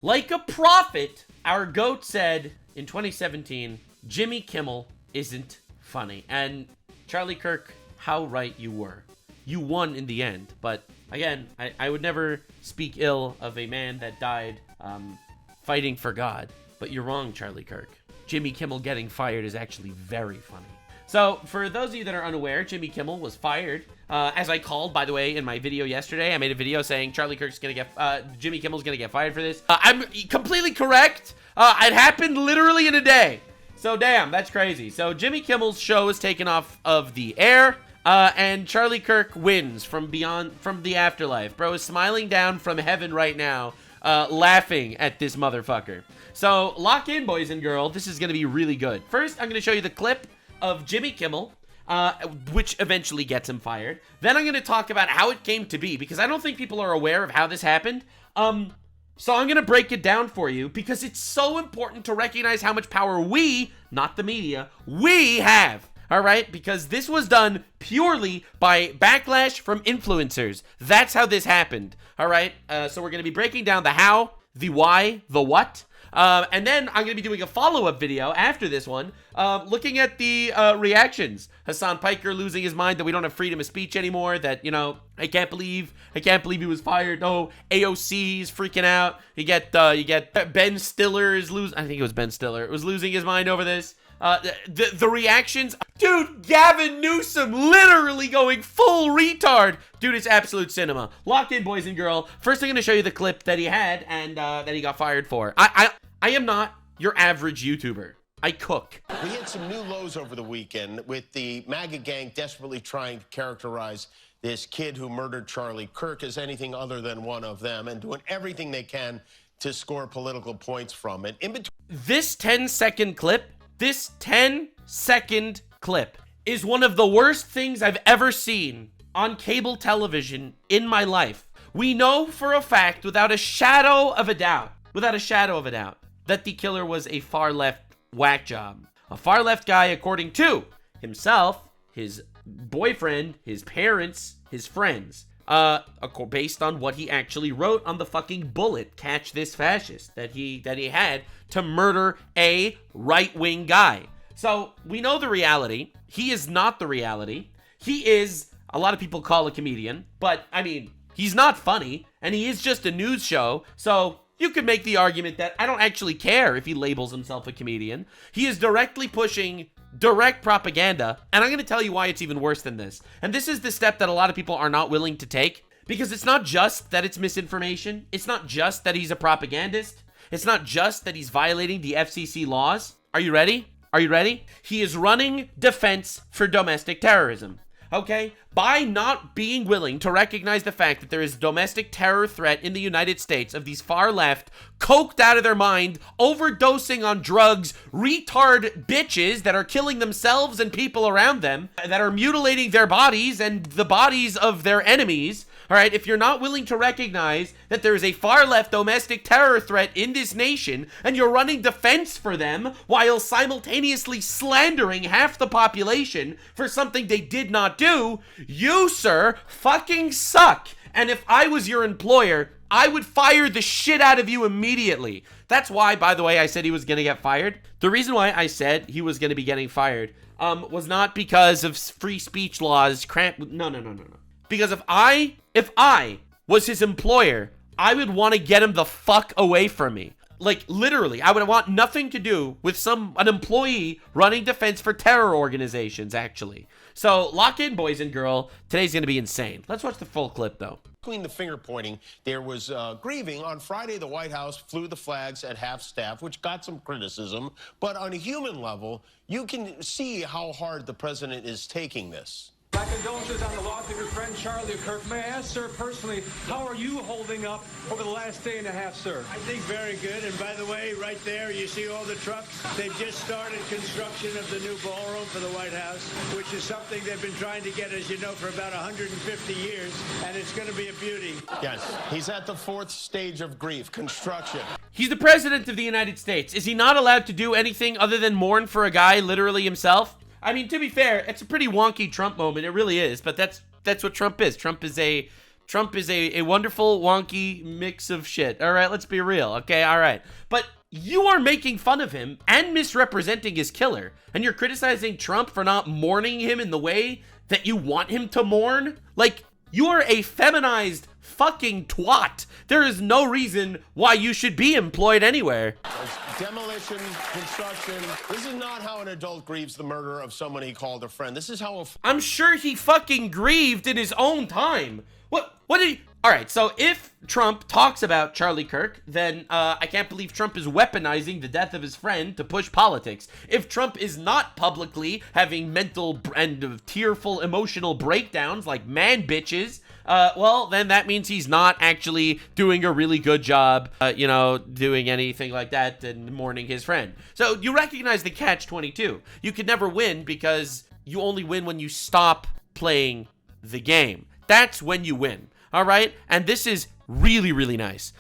Like a prophet, our GOAT said in 2017, Jimmy Kimmel isn't funny. And Charlie Kirk, how right you were. You won in the end. But again, I would never speak ill of a man that died fighting for God. But you're wrong, Charlie Kirk. Jimmy Kimmel getting fired is actually very funny. So, for those of you that are unaware, Jimmy Kimmel was fired. As I called, by the way, in my video yesterday, I made a video saying Charlie Kirk's gonna get, Jimmy Kimmel's gonna get fired for this. I'm completely correct. It happened literally in a day. So, damn, that's crazy. So, Jimmy Kimmel's show is taken off of the air, and Charlie Kirk wins from the afterlife. Bro is smiling down from heaven right now, laughing at this motherfucker. So, lock in, boys and girls. This is gonna be really good. First, I'm gonna show you the clip of Jimmy Kimmel, which eventually gets him fired. Then I'm going to talk about how it came to be, because I don't think people are aware of how this happened. So I'm going to break it down for you, because it's so important to recognize how much power we, not the media, we have. All right? Because this was done purely by backlash from influencers. That's how this happened. All right? So we're going to be breaking down the how, the why, the what. And then I'm going to be doing a follow-up video after this one, looking at the reactions. Hassan Piker losing his mind that we don't have freedom of speech anymore, that, you know, I can't believe he was fired. No, AOC is freaking out. You get Ben Stiller is I think it was Ben Stiller, was losing his mind over this. The reactions, dude, Gavin Newsom literally going full retard. Dude, it's absolute cinema. Lock in, boys and girls. First, I'm going to show you the clip that he had and that he got fired for. I am not your average YouTuber. I cook. We had some new lows over the weekend with the MAGA gang desperately trying to characterize this kid who murdered Charlie Kirk as anything other than one of them and doing everything they can to score political points from it. In between, this 10-second clip is one of the worst things I've ever seen on cable television in my life. We know for a fact, without a shadow of a doubt, that the killer was a far-left whack job. A far-left guy, according to himself, his boyfriend, his parents, his friends. Based on what he actually wrote on the fucking bullet, catch this fascist, that he had to murder a right-wing guy. So, we know the reality. He is not the reality. He is, a lot of people call a comedian, but, I mean, he's not funny, and he is just a news show, so you could make the argument that I don't actually care if he labels himself a comedian. He is directly pushing direct propaganda, and I'm going to tell you why it's even worse than this. And this is the step that a lot of people are not willing to take, because it's not just that it's misinformation. It's not just that he's a propagandist. It's not just that he's violating the FCC laws. Are you ready? He is running defense for domestic terrorism. Okay? By not being willing to recognize the fact that there is domestic terror threat in the United States of these far left, coked out of their mind, overdosing on drugs, retard bitches that are killing themselves and people around them, that are mutilating their bodies and the bodies of their enemies. All right, if you're not willing to recognize that there is a far-left domestic terror threat in this nation, and you're running defense for them while simultaneously slandering half the population for something they did not do, you, sir, fucking suck. And if I was your employer, I would fire the shit out of you immediately. That's why, by the way, I said he was going to get fired. The reason why I said he was going to be getting fired was not because of free speech laws. No. Because if I was his employer, I would want to get him the fuck away from me. Like, literally, I would want nothing to do with an employee running defense for terror organizations, actually. So, lock in, boys and girls. Today's going to be insane. Let's watch the full clip, though. between the finger pointing, there was grieving. On Friday, the White House flew the flags at half-staff, which got some criticism. But on a human level, you can see how hard the president is taking this. My condolences on the loss of your friend Charlie Kirk. May I ask, sir, personally, how are you holding up over the last day and a half, sir? I think very good. And by the way, right there, you see all the trucks? They've just started construction of the new ballroom for the White House, which is something they've been trying to get, as you know, for about 150 years. And it's going to be a beauty. Yes, he's at the fourth stage of grief, construction. He's the president of the United States. Is he not allowed to do anything other than mourn for a guy literally himself? I mean, to be fair, it's a pretty wonky Trump moment. It really is. But that's what Trump is. Trump is a Trump is a wonderful, wonky mix of shit. All right, let's be real. Okay, all right. But you are making fun of him and misrepresenting his killer. And you're criticizing Trump for not mourning him in the way that you want him to mourn? Like, you are a feminized fucking twat. There is no reason why you should be employed anywhere. Demolition, construction. This is not how an adult grieves the murder of someone he called a friend. This is how I'm sure he fucking grieved in his own time. What did he... All right, so if Trump talks about Charlie Kirk, then I can't believe Trump is weaponizing the death of his friend to push politics. If Trump is not publicly having mental and tearful emotional breakdowns like man bitches, well, then that means he's not actually doing a really good job, doing anything like that and mourning his friend. So you recognize the catch-22. You could never win because you only win when you stop playing the game. That's when you win. All right? And this is really, really nice.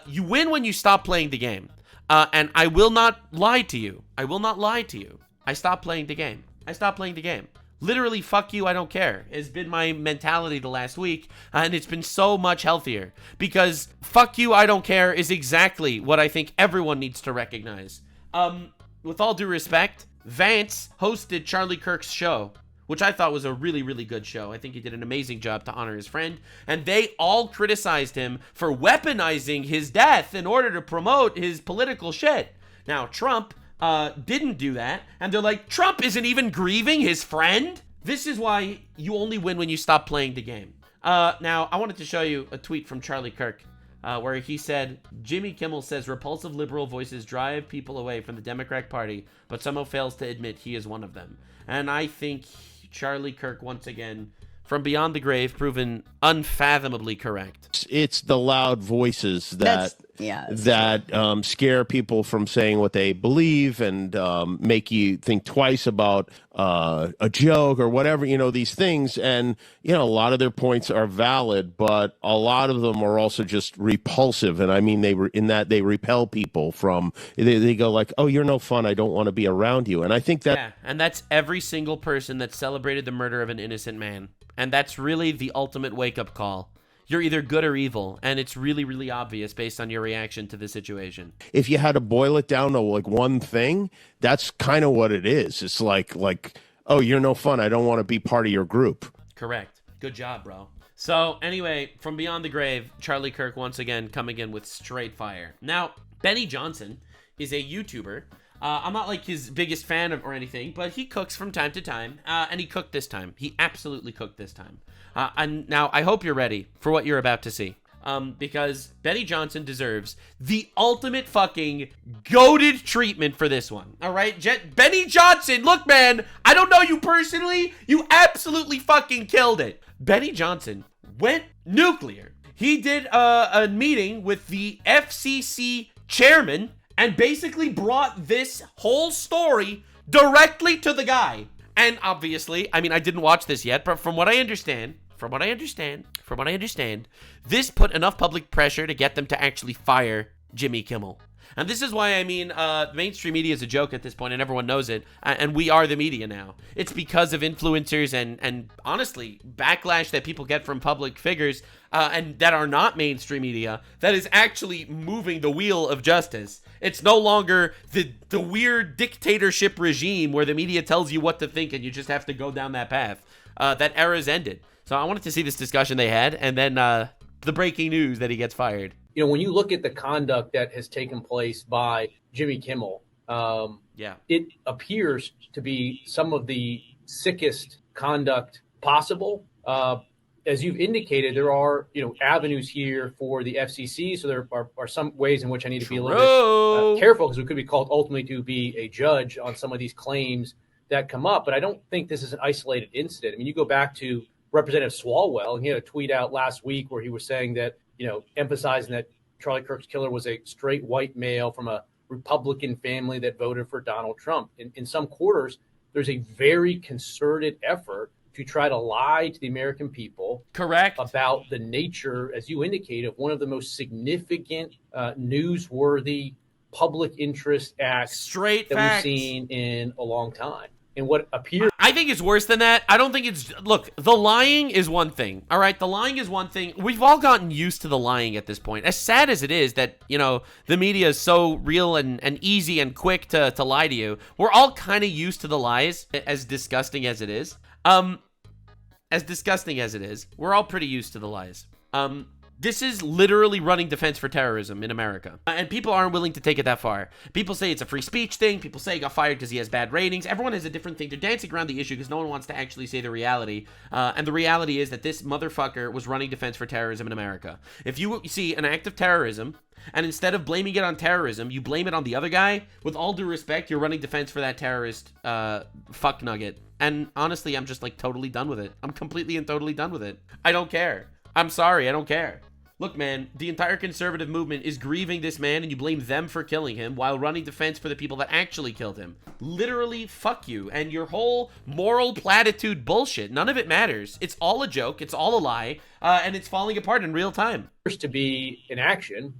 You win when you stop playing the game. And I will not lie to you. I will not lie to you. I stopped playing the game. I stopped playing the game. Literally, fuck you, I don't care. It's been my mentality the last week, and it's been so much healthier. Because fuck you, I don't care is exactly what I think everyone needs to recognize. With all due respect, Vance hosted Charlie Kirk's show, which I thought was a really, really good show. I think he did an amazing job to honor his friend. And they all criticized him for weaponizing his death in order to promote his political shit. Now, Trump didn't do that. And they're like, Trump isn't even grieving his friend? This is why you only win when you stop playing the game. Now, I wanted to show you a tweet from Charlie Kirk. Where he said, Jimmy Kimmel says repulsive liberal voices drive people away from the Democratic Party, but somehow fails to admit he is one of them. And I think Charlie Kirk, once again, from beyond the grave, proven unfathomably correct. It's the loud voices that scare people from saying what they believe and make you think twice about a joke or whatever, these things. And, a lot of their points are valid, but a lot of them are also just repulsive. And I mean, they repel people from, they go like, oh, you're no fun. I don't want to be around you. And I think that. Yeah, and that's every single person that celebrated the murder of an innocent man. And that's really the ultimate wake-up call. You're either good or evil, and it's really, really obvious based on your reaction to the situation. If you had to boil it down to like one thing, that's kind of what it is. It's like, oh, you're no fun. I don't want to be part of your group. Correct. Good job, bro. So anyway, from beyond the grave, Charlie Kirk once again coming in with straight fire. Now, Benny Johnson is a YouTuber. I'm not like his biggest fan or anything, but he cooks from time to time, and he cooked this time. He absolutely cooked this time. And now I hope you're ready for what you're about to see, because Benny Johnson deserves the ultimate fucking goated treatment for this one. All right, Benny Johnson, look, man, I don't know you personally. You absolutely fucking killed it. Benny Johnson went nuclear. He did a meeting with the FCC chairman and basically brought this whole story directly to the guy. And obviously, I mean, I didn't watch this yet, but from what I understand, this put enough public pressure to get them to actually fire Jimmy Kimmel. And this is why, I mean, mainstream media is a joke at this point, and everyone knows it, and we are the media now. It's because of influencers and honestly, backlash that people get from public figures and that are not mainstream media that is actually moving the wheel of justice. It's no longer the weird dictatorship regime where the media tells you what to think and you just have to go down that path. That era's ended. So I wanted to see this discussion they had, and then the breaking news that he gets fired. When you look at the conduct that has taken place by Jimmy Kimmel, it appears to be some of the sickest conduct possible. As you've indicated, there are, avenues here for the FCC. So there are some ways in which I need to be a little bit careful, because we could be called ultimately to be a judge on some of these claims that come up. But I don't think this is an isolated incident. I mean, you go back to Representative Swalwell, and he had a tweet out last week where he was saying that, emphasizing that Charlie Kirk's killer was a straight white male from a Republican family that voted for Donald Trump. In some quarters, there's a very concerted effort to try to lie to the American people. Correct. About the nature, as you indicate, of one of the most significant, newsworthy public interest acts straight that facts. We've seen in a long time. in what appears. I think it's worse than that. I don't think it's... Look, the lying is one thing, all right? The lying is one thing. We've all gotten used to the lying at this point. As sad as it is that, you know, the media is so real and easy and quick to lie to you, we're all kind of used to the lies, as disgusting as it is. As disgusting as it is, we're all pretty used to the lies. This is literally running defense for terrorism in America. And people aren't willing to take it that far. People say it's a free speech thing. People say he got fired because he has bad ratings. Everyone has a different thing. They're dancing around the issue because no one wants to actually say the reality. And the reality is that this motherfucker was running defense for terrorism in America. If you see an act of terrorism, and instead of blaming it on terrorism, you blame it on the other guy, with all due respect, you're running defense for that terrorist fuck nugget. And honestly, I'm just like totally done with it. I'm completely and totally done with it. I don't care. I'm sorry, I don't care. Look, man, the entire conservative movement is grieving this man, and you blame them for killing him while running defense for the people that actually killed him. Literally, fuck you. And your whole moral platitude bullshit, none of it matters. It's all a joke. It's all a lie. And it's falling apart in real time. Appears to be an action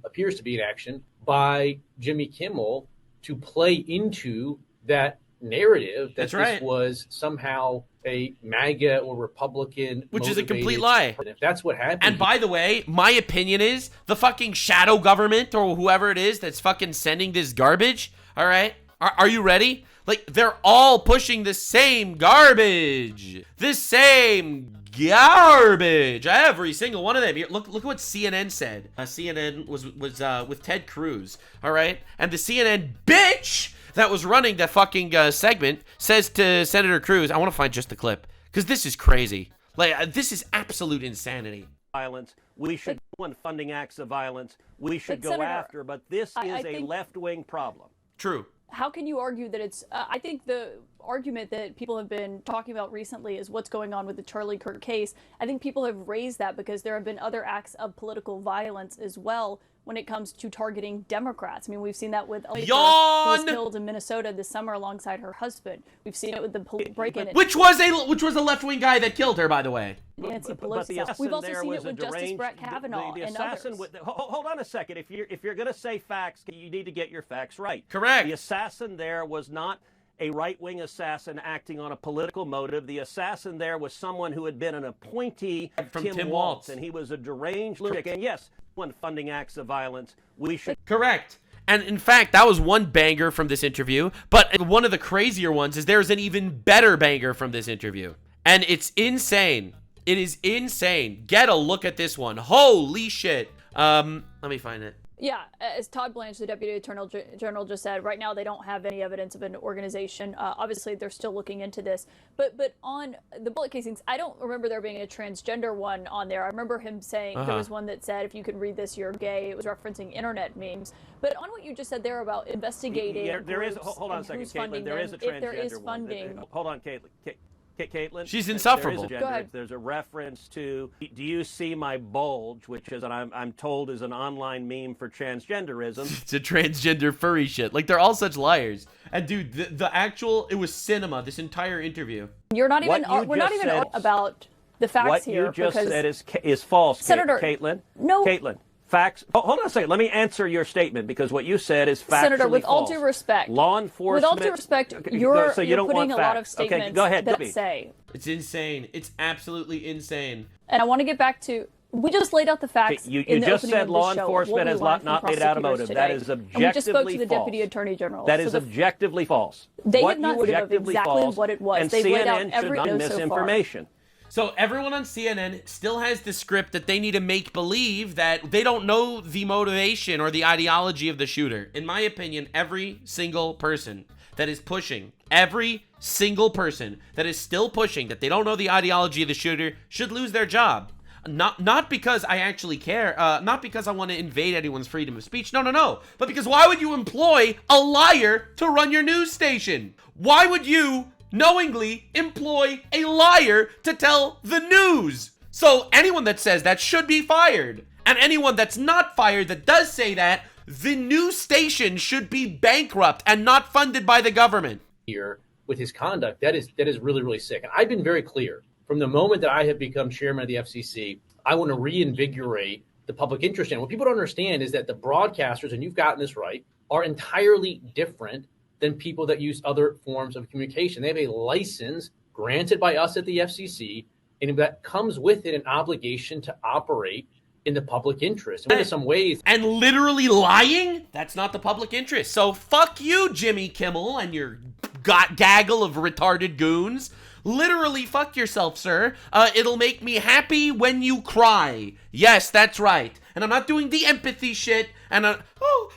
by Jimmy Kimmel to play into that narrative that this was somehow a MAGA or Republican, which is a complete lie. And if that's what happened. And by the way, my opinion is the fucking shadow government or whoever it is that's fucking sending this garbage. All right, are you ready? Like, they're all pushing the same garbage, the same garbage. Every single one of them. Here, look what CNN said. CNN was with Ted Cruz. All right, and the CNN bitch that was running that fucking segment says to Senator Cruz, I want to find just the clip, because this is crazy. Like, this is absolute insanity. Violence. We should, when funding acts of violence, we should go Senator, after, but this is a left-wing problem. True. How can you argue that it's, I think the argument that people have been talking about recently is what's going on with the Charlie Kirk case. I think people have raised that because there have been other acts of political violence as well when it comes to targeting Democrats. I mean, we've seen that with Ellie who was killed in Minnesota this summer alongside her husband. We've seen it with the break-in. Which was a left-wing guy that killed her, by the way. Nancy Pelosi. We've also seen it with Justice Brett Kavanaugh and others. Hold on a second. If you're going to say facts, you need to get your facts right. Correct. The assassin there was not a right-wing assassin acting on a political motive. The assassin there was someone who had been an appointee of Tim Walz, and he was a deranged lunatic. And yes, when funding acts of violence, we should... Correct. And in fact, that was one banger from this interview, but one of the crazier ones is there's an even better banger from this interview. And it's insane. It is insane. Get a look at this one. Holy shit. Let me find it. Yeah, as Todd Blanche, the Deputy Attorney General, just said, right now they don't have any evidence of an organization. Obviously, they're still looking into this. But on the bullet casings, I don't remember there being a transgender one on there. I remember him saying there was one that said, if you can read this, you're gay. It was referencing internet memes. But on what you just said there about investigating there is. Hold on a second, Caitlin. There is a transgender if there is funding. One. Hold on, Caitlin. Caitlin, she's insufferable. Go ahead. There's a reference to, do you see my bulge, which is, I'm told, is an online meme for transgenderism. It's a transgender furry shit. Like, they're all such liars. And dude, the actual, it was cinema, this entire interview. We're not even about the facts here. What you just said is false, Senator, Caitlin. No. Caitlin. Facts. Hold on a second. Let me answer your statement, because what you said is factually Senator, with false. all due respect, law enforcement. With all due respect, you're putting a lot of statements okay, go ahead, that say. It's insane. It's absolutely insane. And I want to get back to. We just laid out the facts. You in the just opening said of the law show, enforcement has not made out a motive. Today. That is objectively and we just spoke to the false. Deputy Attorney General. That is objectively false. They have not given exactly what it was. And They've laid out CNN every should not misinformation. So everyone on CNN still has the script that they need to make believe that they don't know the motivation or the ideology of the shooter. In my opinion, every single person that is pushing, every single person that is still pushing that they don't know the ideology of the shooter should lose their job. Not because I actually care, not because I want to invade anyone's freedom of speech. No. But because why would you employ a liar to run your news station? Why would you knowingly employ a liar to tell the news? So anyone that says that should be fired. And anyone that's not fired that does say that, the news station should be bankrupt and not funded by the government. Here with his conduct, that is really, really sick. And I've been very clear from the moment that I have become chairman of the FCC, I want to reinvigorate the public interest in. What people don't understand is that the broadcasters, and you've gotten this right, are entirely different than people that use other forms of communication. They have a license granted by us at the FCC, and that comes with it an obligation to operate in the public interest. And in some ways, and literally lying, that's not the public interest. So fuck you, Jimmy Kimmel, and your gaggle of retarded goons. Literally fuck yourself, sir. It'll make me happy when you cry. Yes, that's right. And I'm not doing the empathy shit. And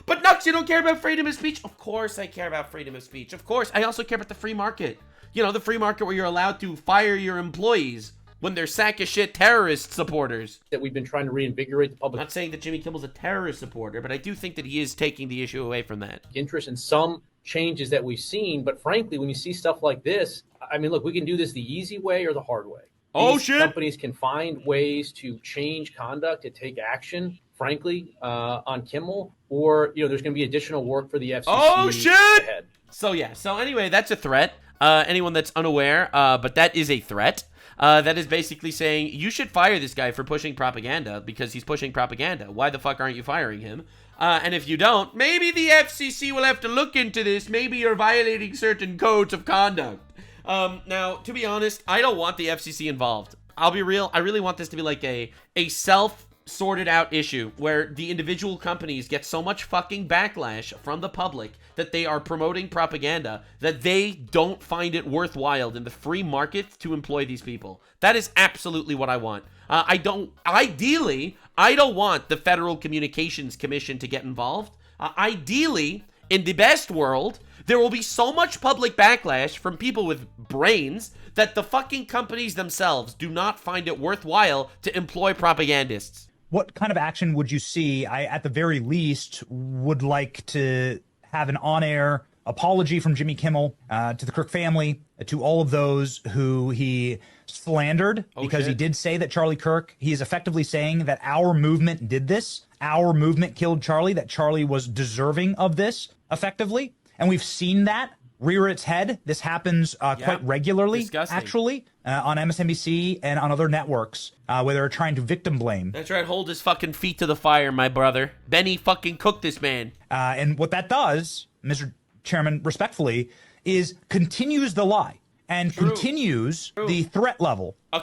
but Nux, you don't care about freedom of speech? Of course I care about freedom of speech. Of course. I also care about the free market. You know, the free market where you're allowed to fire your employees when they're sack of shit terrorist supporters. That we've been trying to reinvigorate the public. I'm not saying that Jimmy Kimmel's a terrorist supporter, but I do think that he is taking the issue away from that. Interest in some changes that we've seen, but frankly, when you see stuff like this, I mean, look, we can do this the easy way or the hard way. Oh, shit. Companies can find ways to change conduct, to take action, frankly, on Kimmel, or, you know, there's going to be additional work for the FCC. Oh, shit! Ahead. So, yeah. So, anyway, that's a threat. Anyone that's unaware, but that is a threat. That is basically saying you should fire this guy for pushing propaganda because he's pushing propaganda. Why the fuck aren't you firing him? And if you don't, maybe the FCC will have to look into this. Maybe you're violating certain codes of conduct. Now, to be honest, I don't want the FCC involved. I'll be real. I really want this to be like a self-sorted out issue where the individual companies get so much fucking backlash from the public that they are promoting propaganda that they don't find it worthwhile in the free market to employ these people. That is absolutely what I want. Ideally, I don't want the Federal Communications Commission to get involved. Ideally, in the best world, there will be so much public backlash from people with brains that the fucking companies themselves do not find it worthwhile to employ propagandists. What kind of action would you see? I, at the very least, would like to have an on-air apology from Jimmy Kimmel to the Kirk family, to all of those who he slandered, because he did say that Charlie Kirk, he is effectively saying that our movement did this, our movement killed Charlie, that Charlie was deserving of this, effectively. And we've seen that rear its head. This happens quite regularly, actually, on MSNBC and on other networks where they're trying to victim blame. That's right. Hold his fucking feet to the fire, my brother. Benny fucking cooked this man. And what that does, Mr. Chairman, respectfully, is continues the lie and continues the threat level. I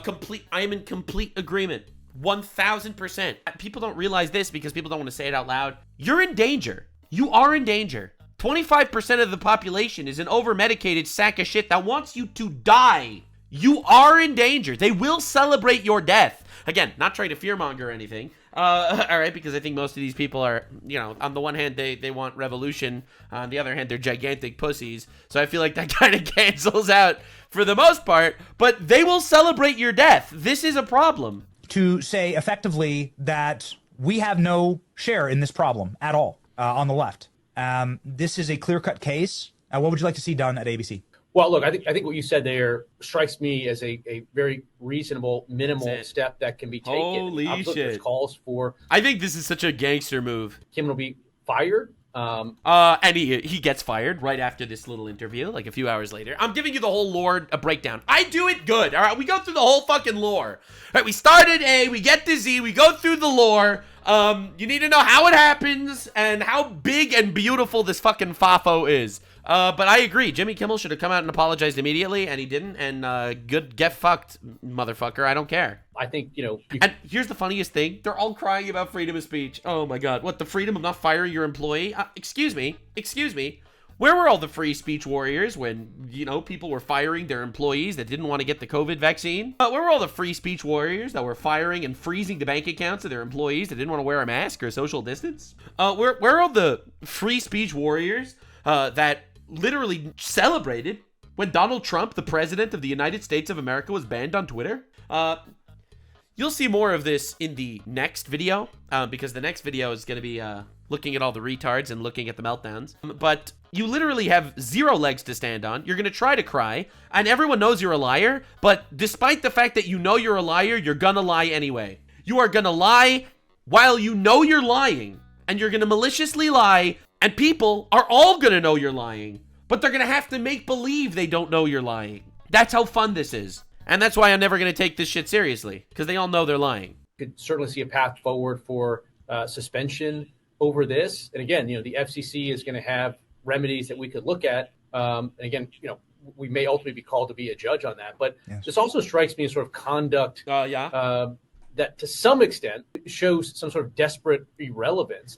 am in complete agreement. 1,000%. People don't realize this because people don't want to say it out loud. You're in danger. You are in danger. 25% of the population is an over-medicated sack of shit that wants you to die. You are in danger. They will celebrate your death. Again, not trying to fearmonger or anything. All right, because I think most of these people are, you know, on the one hand, they want revolution. On the other hand, they're gigantic pussies. So I feel like that kind of cancels out for the most part. But they will celebrate your death. This is a problem. To say effectively that we have no share in this problem at all on the left. This is a clear-cut case. What would you like to see done at ABC? Well, look, I think what you said there strikes me as a very reasonable, minimal step that can be taken. Holy shit. There's calls for... I think this is such a gangster move. Kimmel will be fired. And he gets fired right after this little interview, like a few hours later. I'm giving you the whole lore breakdown. I do it good, all right? We go through the whole fucking lore. All right, we start at A, we get to Z, we go through the lore. You need to know how it happens and how big and beautiful this fucking FAFO is. But I agree. Jimmy Kimmel should have come out and apologized immediately, and he didn't. And get fucked, motherfucker. I don't care. I think, you know... And here's the funniest thing. They're all crying about freedom of speech. Oh, my God. What, the freedom of not firing your employee? Excuse me. Where were all the free speech warriors when, you know, people were firing their employees that didn't want to get the COVID vaccine? Where were all the free speech warriors that were firing and freezing the bank accounts of their employees that didn't want to wear a mask or social distance? Where are all the free speech warriors that literally celebrated when Donald Trump, the president of the United States of America, was banned on Twitter? You'll see more of this in the next video, because the next video is going to be looking at all the retards and looking at the meltdowns. But you literally have zero legs to stand on. You're going to try to cry, and everyone knows you're a liar, but despite the fact that you know you're a liar, you're going to lie anyway. You are going to lie while you know you're lying, and you're going to maliciously lie, and people are all going to know you're lying, but they're going to have to make believe they don't know you're lying. That's how fun this is. And that's why I'm never going to take this shit seriously, because they all know they're lying. Could certainly see a path forward for suspension over this. And again, you know, the FCC is going to have remedies that we could look at. And again, we may ultimately be called to be a judge on that. But this also strikes me as sort of conduct that to some extent shows some sort of desperate irrelevance.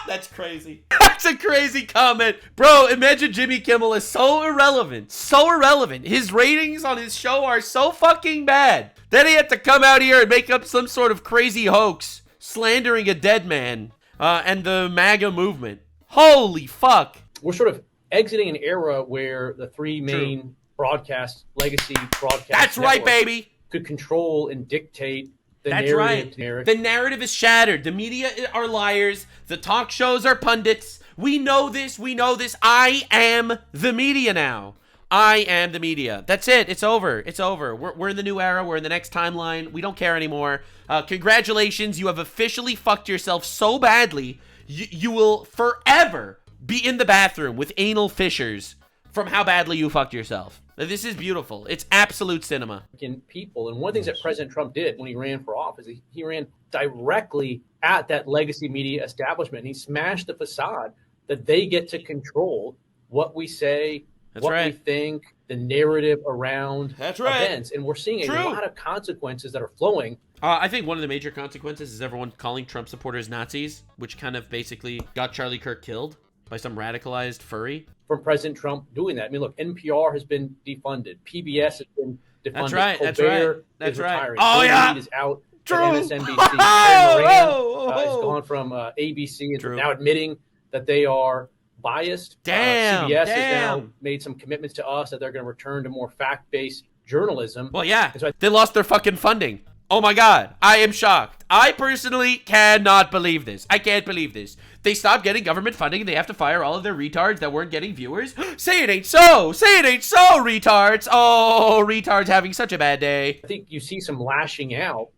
That's crazy. That's a crazy comment. Bro, imagine Jimmy Kimmel is so irrelevant. So irrelevant. His ratings on his show are so fucking bad. Then he had to come out here and make up some sort of crazy hoax slandering a dead man and the MAGA movement. Holy fuck. We're sort of exiting an era where the three main legacy broadcast That's right, baby. Could control and dictate the That's narrative. right. The narrative is shattered. The media are liars. The talk shows are pundits. We know this. We know this. I am the media now. I am the media. That's it. It's over. It's over. We're in the new era. We're in the next timeline. We don't care anymore. Congratulations. You have officially fucked yourself so badly. You will forever be in the bathroom with anal fissures from how badly you fucked yourself. This is beautiful. It's absolute cinema. People. And one of the things that President Trump did when he ran for office, he ran directly at that legacy media establishment. And he smashed the facade that they get to control what we say, we think, the narrative around events. And we're seeing a lot of consequences that are flowing. I think one of the major consequences is everyone calling Trump supporters Nazis, which kind of basically got Charlie Kirk killed by some radicalized furry. From President Trump doing that. I mean, look, NPR has been defunded. PBS has been defunded. That's right. Colbert That's is right. retiring. Oh, yeah. Is out. True. MSNBC. Has gone from ABC and now admitting that they are biased. CBS has now made some commitments to us that they're going to return to more fact-based journalism. Well, yeah. So they lost their fucking funding. Oh my God. I am shocked. I personally cannot believe this. I can't believe this. They stopped getting government funding and they have to fire all of their retards that weren't getting viewers. Say it ain't so. Say it ain't so, retards. Oh, retards having such a bad day. I think you see some lashing out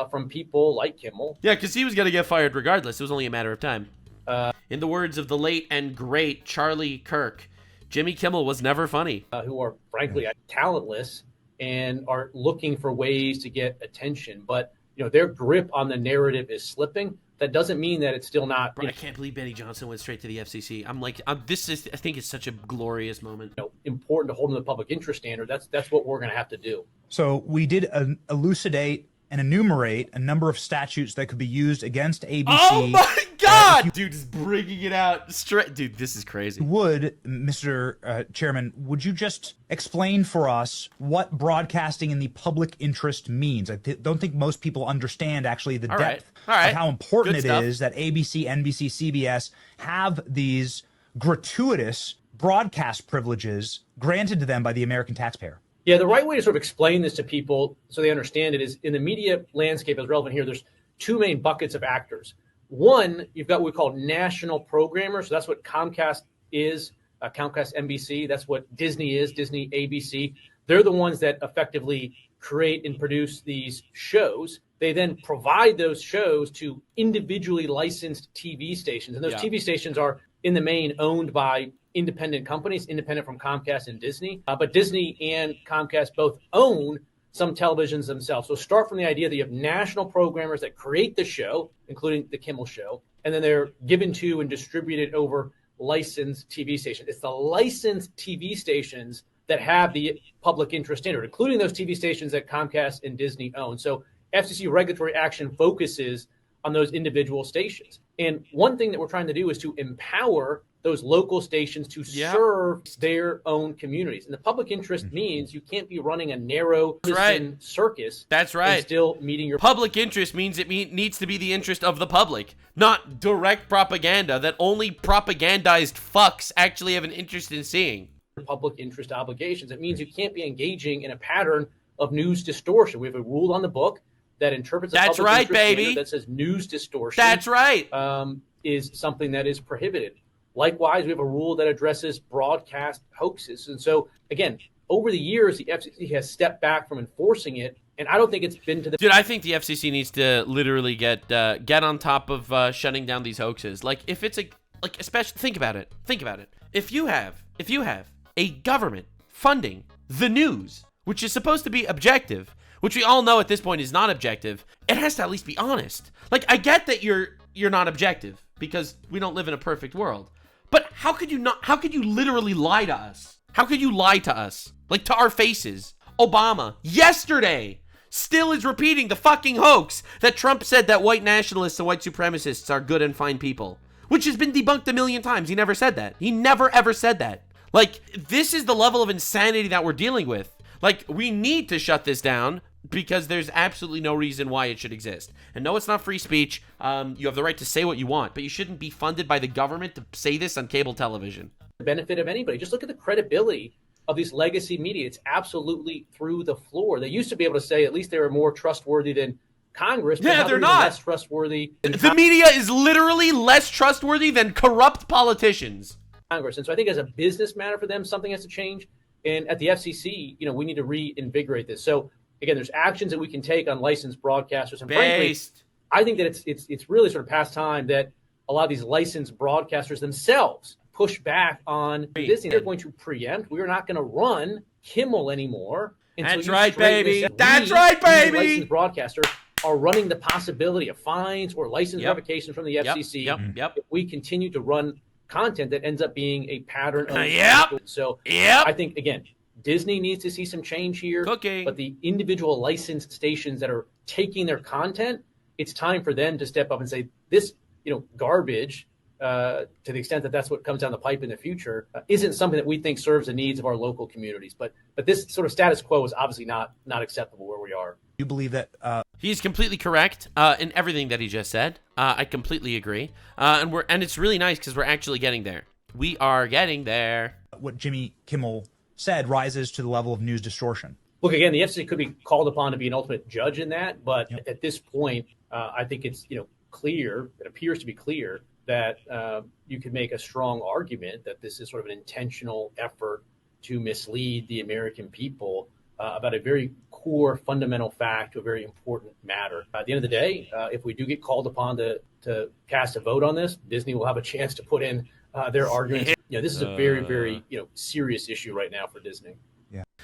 from people like Kimmel. Yeah, because he was going to get fired regardless. It was only a matter of time. In the words of the late and great Charlie Kirk, Jimmy Kimmel was never funny. Who are, frankly, talentless and are looking for ways to get attention. But, their grip on the narrative is slipping. That doesn't mean that it's still not. Bro, I can't believe Benny Johnson went straight to the FCC. I think it's such a glorious moment. Important to hold in the public interest standard. That's what we're going to have to do. So we did elucidate and enumerate a number of statutes that could be used against ABC. Oh my God! Dude, just bringing it out straight. Dude, this is crazy. Mr. Chairman, would you just explain for us what broadcasting in the public interest means? I don't think most people understand actually the depth of how important it is that ABC, NBC, CBS have these gratuitous broadcast privileges granted to them by the American taxpayer. Yeah, the right way to sort of explain this to people so they understand it is in the media landscape as relevant here, there's two main buckets of actors. One, you've got what we call national programmers. So that's what Comcast is, Comcast NBC. That's what Disney is, Disney ABC. They're the ones that effectively create and produce these shows. They then provide those shows to individually licensed TV stations. And those TV stations are in the main owned by independent companies, independent from Comcast and Disney. But Disney and Comcast both own some televisions themselves. So start from the idea that you have national programmers that create the show, including the Kimmel Show, and then they're given to and distributed over licensed TV stations. It's the licensed TV stations that have the public interest standard, including those TV stations that Comcast and Disney own. So FCC regulatory action focuses on those individual stations. And one thing that we're trying to do is to empower those local stations to serve their own communities. And the public interest means you can't be running a narrow circus. That's right. And still meeting your public interest means it needs to be the interest of the public, not direct propaganda that only propagandized fucks actually have an interest in seeing. Public interest obligations. It means you can't be engaging in a pattern of news distortion. We have a rule on the book that interprets the public interest standard that says news distortion. That's right. Is something that is prohibited. Likewise, we have a rule that addresses broadcast hoaxes. And so, again, over the years, the FCC has stepped back from enforcing it, and I don't think it's been to the... Dude, I think the FCC needs to literally get on top of shutting down these hoaxes. Like, if it's especially, think about it. If you have a government funding the news, which is supposed to be objective, which we all know at this point is not objective, it has to at least be honest. Like, I get that you're not objective because we don't live in a perfect world. But how could you literally lie to us? How could you lie to us? Like, to our faces. Obama, yesterday, still is repeating the fucking hoax that Trump said that white nationalists and white supremacists are good and fine people, which has been debunked a million times. He never said that. He never, ever said that. Like, this is the level of insanity that we're dealing with. Like, we need to shut this down because there's absolutely no reason why it should exist. And no, it's not free speech. You have the right to say what you want, but you shouldn't be funded by the government to say this on cable television. The benefit of anybody. Just look at the credibility of these legacy media. It's absolutely through the floor. They used to be able to say at least they were more trustworthy than Congress. But yeah, they're not. Less trustworthy. The media is literally less trustworthy than corrupt politicians. Congress. And so I think as a business matter for them, something has to change. And at the FCC, we need to reinvigorate this. So again, there's actions that we can take on licensed broadcasters. And frankly, I think that it's really sort of past time that a lot of these licensed broadcasters themselves push back on Disney. They're going to preempt. We're not going to run Kimmel anymore. That's right, baby. That's right, baby. Licensed broadcasters are running the possibility of fines or license revocations from the FCC. If we continue to run content that ends up being a pattern of So I think, again, Disney needs to see some change here. But the individual licensed stations that are taking their content, it's time for them to step up and say, this garbage, to the extent that that's what comes down the pipe in the future, isn't something that we think serves the needs of our local communities. But this sort of status quo is obviously not acceptable where we are. You believe that he's completely correct in everything that he just said. I completely agree, and it's really nice because we're actually getting there. We are getting there. What Jimmy Kimmel said rises to the level of news distortion. Look, again, the FCC could be called upon to be an ultimate judge in that, but at this point, I think it's clear. It appears to be clear that you could make a strong argument that this is sort of an intentional effort to mislead the American people about a very core fundamental fact, a very important matter. At the end of the day, if we do get called upon to cast a vote on this, Disney will have a chance to put in their arguments. This is a very, very serious issue right now for Disney.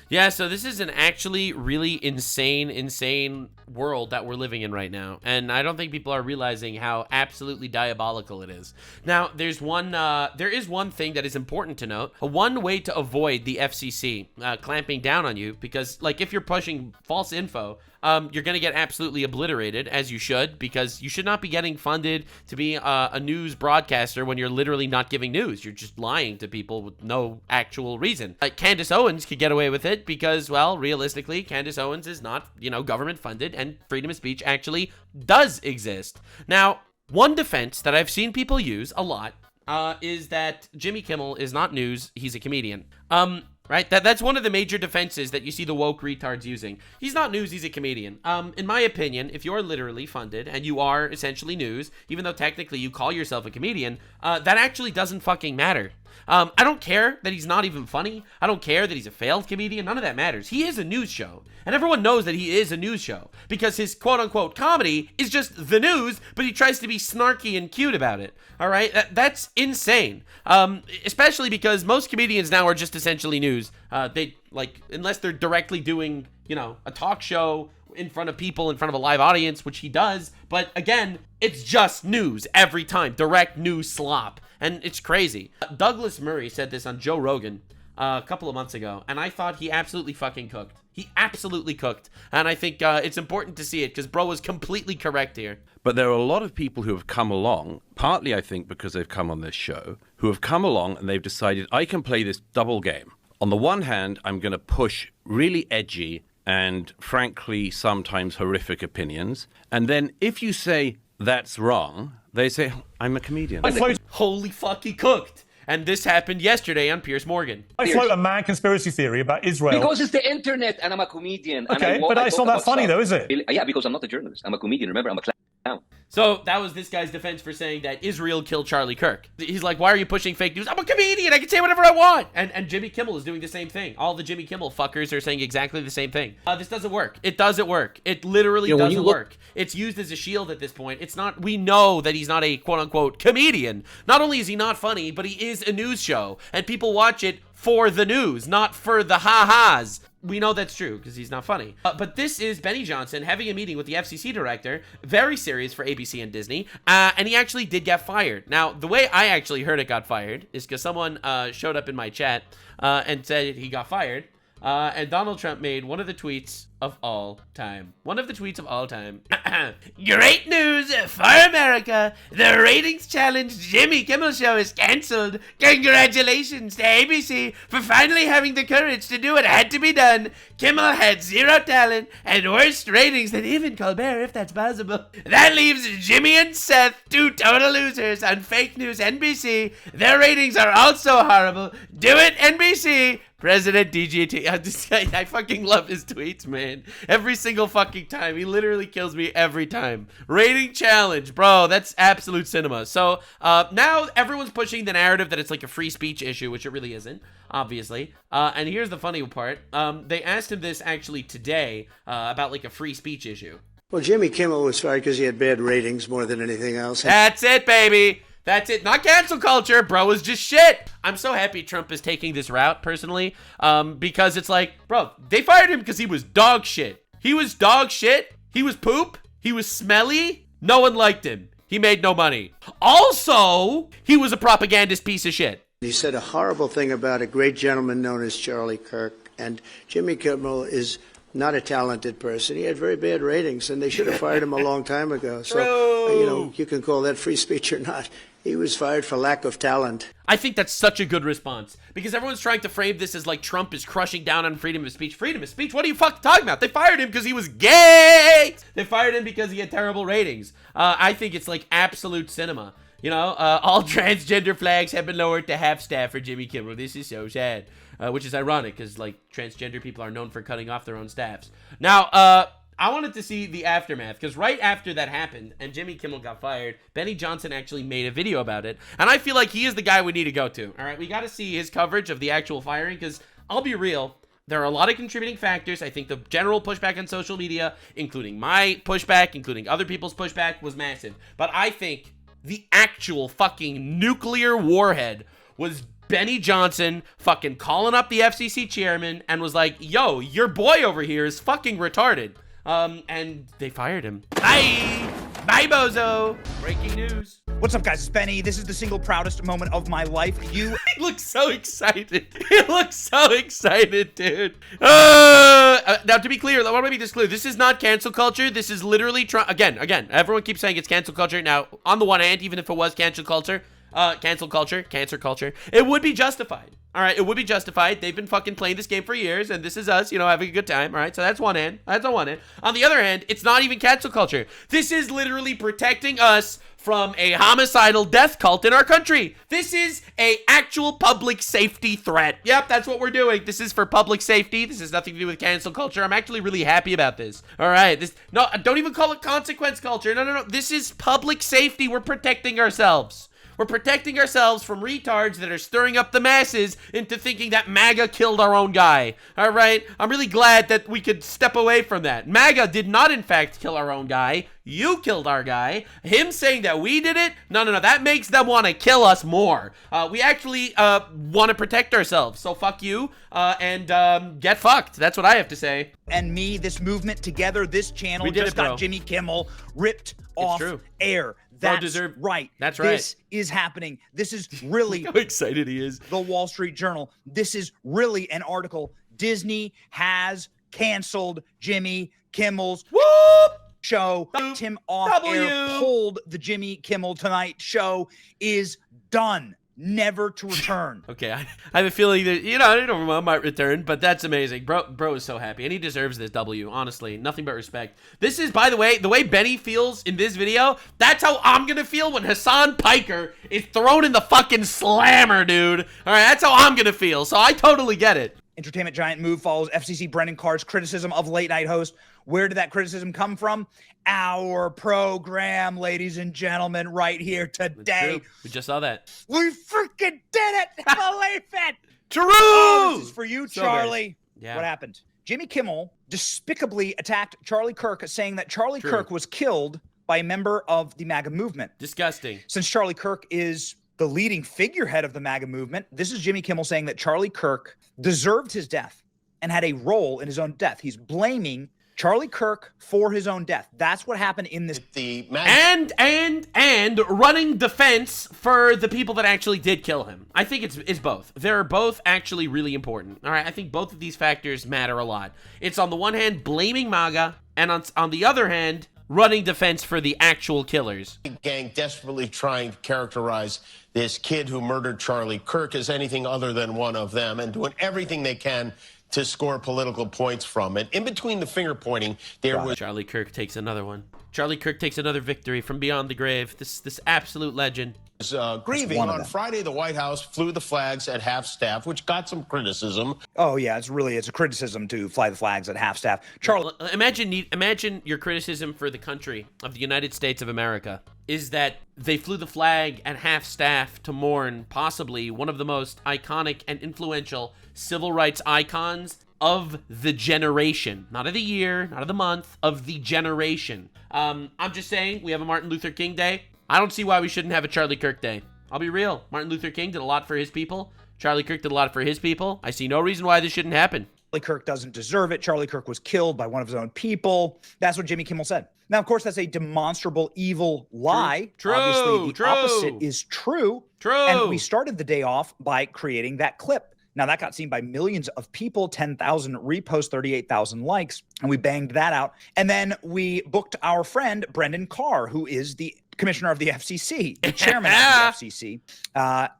Yeah, so this is an actually really insane world that we're living in right now. And I don't think people are realizing how absolutely diabolical it is. Now, there is one thing that is important to note. One way to avoid the FCC clamping down on you, because like if you're pushing false info, you're going to get absolutely obliterated, as you should, because you should not be getting funded to be a news broadcaster when you're literally not giving news. You're just lying to people with no actual reason. Like Candace Owens could get away with it because, well, realistically, Candace Owens is not, government funded, and freedom of speech actually does exist. Now, one defense that I've seen people use a lot is that Jimmy Kimmel is not news, he's a comedian. Right? That's one of the major defenses that you see the woke retards using. He's not news, he's a comedian. In my opinion, if you're literally funded and you are essentially news, even though technically you call yourself a comedian, that actually doesn't fucking matter. I don't care that he's not even funny. I don't care that he's a failed comedian. None of that matters. He is a news show. And everyone knows that he is a news show because his quote-unquote comedy is just the news, but he tries to be snarky and cute about it. All right? That's insane. Especially because most comedians now are just essentially news. They, like, unless they're directly doing, a talk show in front of people, in front of a live audience, which he does. But again, it's just news every time. Direct news slop. And it's crazy. Douglas Murray said this on Joe Rogan a couple of months ago, and I thought he absolutely fucking cooked. He absolutely cooked. And I think it's important to see it because bro was completely correct here. But there are a lot of people who have come along, partly I think because they've come on this show, who have come along and they've decided I can play this double game. On the one hand, I'm going to push really edgy and frankly sometimes horrific opinions. And then if you say that's wrong, they say, I'm a comedian. Holy fuck, he cooked. And this happened yesterday on Piers Morgan. I float a mad conspiracy theory about Israel. Because it's the internet and I'm a comedian. Okay, but it's not that funny though, is it? Yeah, because I'm not a journalist. I'm a comedian. Remember, I'm a clown. So that was this guy's defense for saying that Israel killed Charlie Kirk. He's like, why are you pushing fake news? I'm a comedian. I can say whatever I want. And Jimmy Kimmel is doing the same thing. All the Jimmy Kimmel fuckers are saying exactly the same thing. This doesn't work. It doesn't work. It literally doesn't work. It's used as a shield at this point. It's not, we know that he's not a quote unquote comedian. Not only is he not funny, but he is a news show. And people watch it for the news, not for the ha-has. we know that's true because he's not funny. But this is Benny Johnson having a meeting with the FCC director, very serious for ABC and Disney, and he actually did get fired. Now, the way I actually heard it got fired is because someone showed up in my chat and said he got fired, and Donald Trump made one of the tweets of all time. One of the tweets of all time. Great news for America. The ratings challenge Jimmy Kimmel Show is canceled. Congratulations to ABC for finally having the courage to do what had to be done. Kimmel had zero talent and worse ratings than even Colbert, if that's possible. That leaves Jimmy and Seth, two total losers on fake news NBC. Their ratings are also horrible. Do it, NBC. President DGT. I fucking love his tweets, man. Every single fucking time. He literally kills me every time. Rating challenge, bro. That's absolute cinema. So now everyone's pushing the narrative that it's like a free speech issue, which it really isn't, obviously. And here's the funny part. They asked him this actually today about like a free speech issue. Well, Jimmy Kimmel was fired because he had bad ratings more than anything else. That's it, baby. That's it. Not cancel culture. Bro is just shit. I'm so happy Trump is taking this route, personally, because it's like, bro, they fired him because he was dog shit. He was dog shit. He was poop. He was smelly. No one liked him. He made no money. Also, he was a propagandist piece of shit. He said a horrible thing about a great gentleman known as Charlie Kirk, and Jimmy Kimmel is not a talented person. He had very bad ratings, and they should have fired him a long time ago. So, you know, you can call that free speech or not. He was fired for lack of talent. I think that's such a good response because everyone's trying to frame this as like Trump is crushing down on freedom of speech. Freedom of speech? What are you fucking talking about? They fired him because he was gay. They fired him because he had terrible ratings. I think it's like absolute cinema. You know, all transgender flags have been lowered to half staff for Jimmy Kimmel. This is so sad. Which is ironic because like transgender people are known for cutting off their own staffs. Now, I wanted to see the aftermath because right after that happened and Jimmy Kimmel got fired, Benny Johnson actually made a video about it. And I feel like he is the guy we need to go to. All right, we got to see his coverage of the actual firing because I'll be real. There are a lot of contributing factors. I think the general pushback on social media, including my pushback, including other people's pushback, was massive. But I think the actual fucking nuclear warhead was Benny Johnson fucking calling up the FCC chairman and was like, yo, your boy over here is fucking retarded. And they fired him. Bye! Bye, bozo! Breaking news. What's up, guys? It's Benny. This is the single proudest moment of my life. You... He looks so excited. He looks so excited, dude. Now, to be clear, I want to make this clear. This is not cancel culture. This is literally... Again, everyone keeps saying it's cancel culture. Now, on the one hand, even if it was cancel culture, cancer culture, it would be justified. All right, it would be justified. They've been fucking playing this game for years, and this is us, you know, having a good time. All right, so that's one hand. That's on one hand. On the other hand, it's not even cancel culture. This is literally protecting us from a homicidal death cult in our country. This is a actual public safety threat. Yep, that's what we're doing. This is for public safety. This has nothing to do with cancel culture. I'm actually really happy about this. All right, no, don't even call it consequence culture. No. This is public safety. We're protecting ourselves. We're protecting ourselves from retards that are stirring up the masses into thinking that MAGA killed our own guy. All right? I'm really glad that we could step away from that. MAGA did not, in fact, kill our own guy. You killed our guy. Him saying that we did it? No. That makes them want to kill us more. We actually want to protect ourselves. So fuck you and get fucked. That's what I have to say. And me, this movement together, this channel just got Jimmy Kimmel ripped off air. That's right. That's right. This is happening. This is really how excited he is. The Wall Street Journal. This is really an article. Disney has canceled Jimmy Kimmel's show. Kicked him off air. Pulled the Jimmy Kimmel Tonight show. Is done. Never to return. Okay, I have a feeling that, you know, I don't know, might return, but that's amazing. Bro is so happy, and he deserves this W, honestly. Nothing but respect. This is, by the way Benny feels in this video, that's how I'm gonna feel when Hassan Piker is thrown in the fucking slammer, dude. All right, that's how I'm gonna feel, so I totally get it. Entertainment giant move follows FCC Brendan Carr's criticism of late night host. Where did that criticism come from? Our program, ladies and gentlemen, right here today. We just saw that. We freaking did it! Believe it! True! Oh, this is for you, so Charlie. Yeah. What happened? Jimmy Kimmel despicably attacked Charlie Kirk, saying that Charlie Kirk was killed by a member of the MAGA movement. Disgusting. Since Charlie Kirk is the leading figurehead of the MAGA movement, this is Jimmy Kimmel saying that Charlie Kirk deserved his death and had a role in his own death. He's blaming Charlie Kirk for his own death. That's what happened in this. And running defense for the people that actually did kill him. I think it's both. They're both actually really important. All right, I think both of these factors matter a lot. It's on the one hand blaming MAGA, and on the other hand running defense for the actual killers. Gang desperately trying to characterize this kid who murdered Charlie Kirk as anything other than one of them, and doing everything they can to score political points from it. In between the finger pointing, there was... Charlie Kirk takes another one. Charlie Kirk takes another victory from beyond the grave. This absolute legend. Grieving. On Friday, the White House flew the flags at half-staff, which got some criticism. Oh, yeah, it's a criticism to fly the flags at half-staff. Charlie, imagine your criticism for the country of the United States of America is that they flew the flag at half-staff to mourn possibly one of the most iconic and influential civil rights icons of the generation. Not of the year, not of the month, of the generation. I'm just saying, we have a Martin Luther King Day. I don't see why we shouldn't have a Charlie Kirk Day. I'll be real. Martin Luther King did a lot for his people. Charlie Kirk did a lot for his people. I see no reason why this shouldn't happen. Charlie Kirk doesn't deserve it. Charlie Kirk was killed by one of his own people. That's what Jimmy Kimmel said. Now, of course, that's a demonstrable evil lie. True. Obviously, the opposite is true. And we started the day off by creating that clip. Now, that got seen by millions of people, 10,000 reposts, 38,000 likes, and we banged that out. And then we booked our friend, Brendan Carr, who is the commissioner of the FCC, the chairman of the FCC.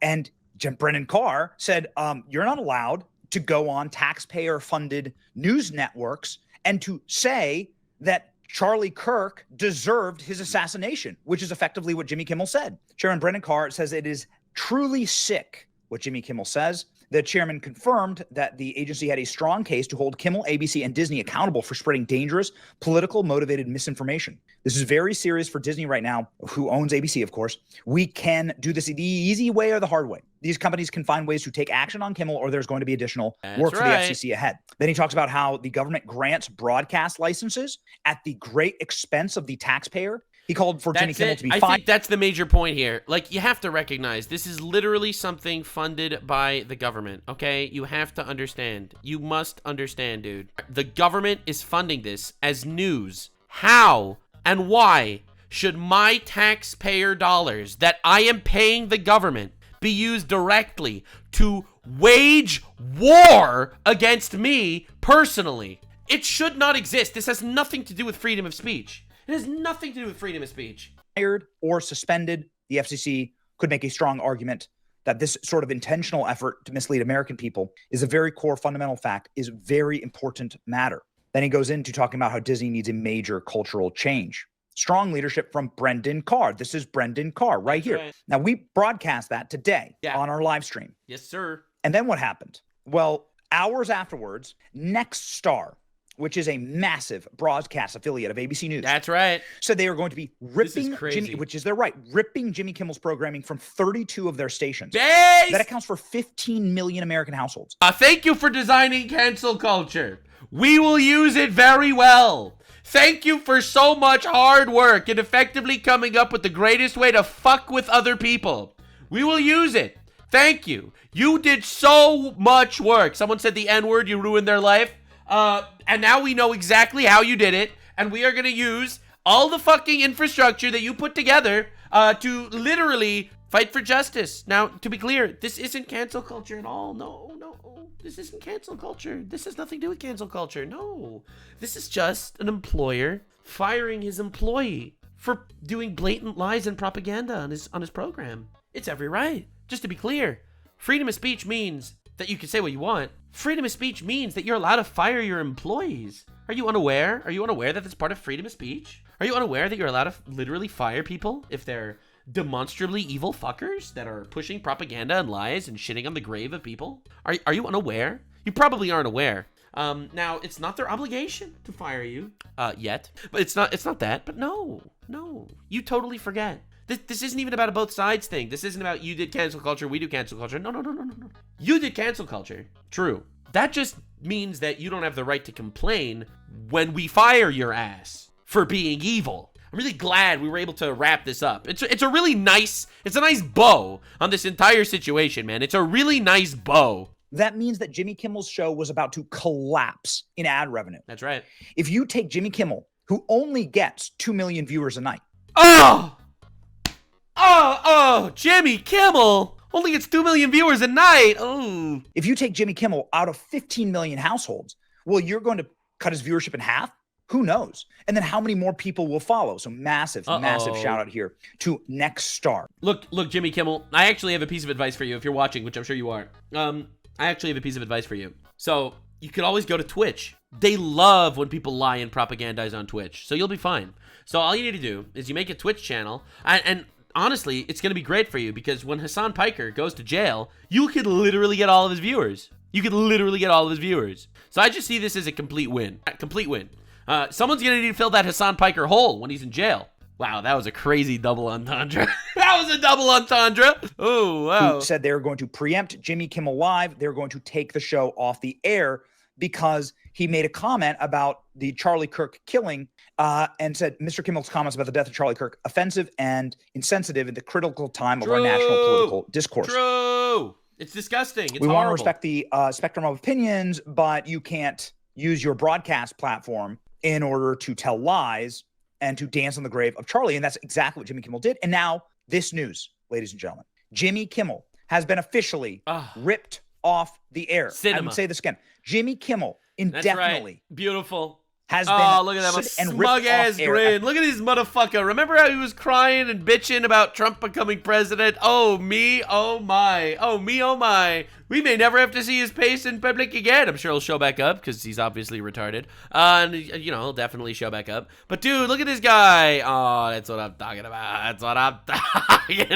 And Brendan Carr said, you're not allowed to go on taxpayer-funded news networks and to say that Charlie Kirk deserved his assassination, which is effectively what Jimmy Kimmel said. Chairman Brendan Carr says it is truly sick, what Jimmy Kimmel says. The chairman confirmed that the agency had a strong case to hold Kimmel, ABC, and Disney accountable for spreading dangerous, political-motivated misinformation. This is very serious for Disney right now, who owns ABC, of course. We can do this the easy way or the hard way. These companies can find ways to take action on Kimmel, or there's going to be additional work for the FCC ahead. Then he talks about how the government grants broadcast licenses at the great expense of the taxpayer. He called for Jimmy Kimmel to be fined. I think that's the major point here. Like, you have to recognize this is literally something funded by the government, okay? You have to understand. You must understand, dude. The government is funding this as news. How and why should my taxpayer dollars that I am paying the government be used directly to wage war against me personally? It should not exist. This has nothing to do with freedom of speech. It has nothing to do with freedom of speech. Fired or suspended, the FCC could make a strong argument that this sort of intentional effort to mislead American people is a very core fundamental fact, is a very important matter. Then he goes into talking about how Disney needs a major cultural change. Strong leadership from Brendan Carr. This is Brendan Carr right here. Right. Now, we broadcast that today on our live stream. Yes, sir. And then what happened? Well, hours afterwards, Next Star, which is a massive broadcast affiliate of ABC News. That's right. So they are going to be ripping Jimmy, which is their right, ripping Jimmy Kimmel's programming from 32 of their stations. That accounts for 15 million American households. Thank you for designing cancel culture. We will use it very well. Thank you for so much hard work and effectively coming up with the greatest way to fuck with other people. We will use it. Thank you. You did so much work. Someone said the N-word, you ruined their life. And now we know exactly how you did it, and we are going to use all the fucking infrastructure that you put together to literally fight for justice. Now, to be clear, this isn't cancel culture at all. No. This isn't cancel culture. This has nothing to do with cancel culture. No. This is just an employer firing his employee for doing blatant lies and propaganda on his program. It's every right. Just to be clear, freedom of speech means that you can say what you want. Freedom of speech means that you're allowed to fire your employees. Are you unaware? Are you unaware that that's part of freedom of speech? Are you unaware that you're allowed to literally fire people if they're demonstrably evil fuckers that are pushing propaganda and lies and shitting on the grave of people? Are you unaware? You probably aren't aware. Now, it's not their obligation to fire you yet. But it's not that. But no. You totally forget. This isn't even about a both sides thing. This isn't about you did cancel culture, we do cancel culture. No. You did cancel culture. True. That just means that you don't have the right to complain when we fire your ass for being evil. I'm really glad we were able to wrap this up. It's a nice bow on this entire situation, man. It's a really nice bow. that means that Jimmy Kimmel's show was about to collapse in ad revenue. That's right. If you take Jimmy Kimmel, who only gets 2 million viewers a night. Jimmy Kimmel only gets 2 million viewers a night. Oh. If you take Jimmy Kimmel out of 15 million households, well, you're going to cut his viewership in half? Who knows? And then how many more people will follow? So massive shout out here to Nuxanor. Look, Jimmy Kimmel, I actually have a piece of advice for you if you're watching, which I'm sure you are. I actually have a piece of advice for you. So you could always go to Twitch. They love when people lie and propagandize on Twitch. So you'll be fine. So all you need to do is you make a Twitch channel, and honestly, it's going to be great for you because when Hassan Piker goes to jail, you could literally get all of his viewers. So I just see this as a complete win. Someone's going to need to fill that Hassan Piker hole when he's in jail. Wow, that was a crazy double entendre. That was a double entendre. Oh, wow. Who said they were going to preempt Jimmy Kimmel Live. They're going to take the show off the air because he made a comment about the Charlie Kirk killing and said Mr. Kimmel's comments about the death of Charlie Kirk offensive and insensitive at the critical time of our national political discourse. True. It's disgusting. It's horrible. Want to respect the spectrum of opinions, but you can't use your broadcast platform in order to tell lies and to dance on the grave of Charlie. And that's exactly what Jimmy Kimmel did. And now this news, ladies and gentlemen. Jimmy Kimmel has been officially ripped off the air. Cinema. I would say this again. Jimmy Kimmel indefinitely. Right. Beautiful. Has been look at that smug ass grin. Look at this motherfucker. Remember how he was crying and bitching about Trump becoming president? Oh, me, oh my. Oh, me, oh my. We may never have to see his face in public again. I'm sure he'll show back up because he's obviously retarded. And, he'll definitely show back up. But, dude, look at this guy. Oh, that's what I'm talking about. That's what I'm talking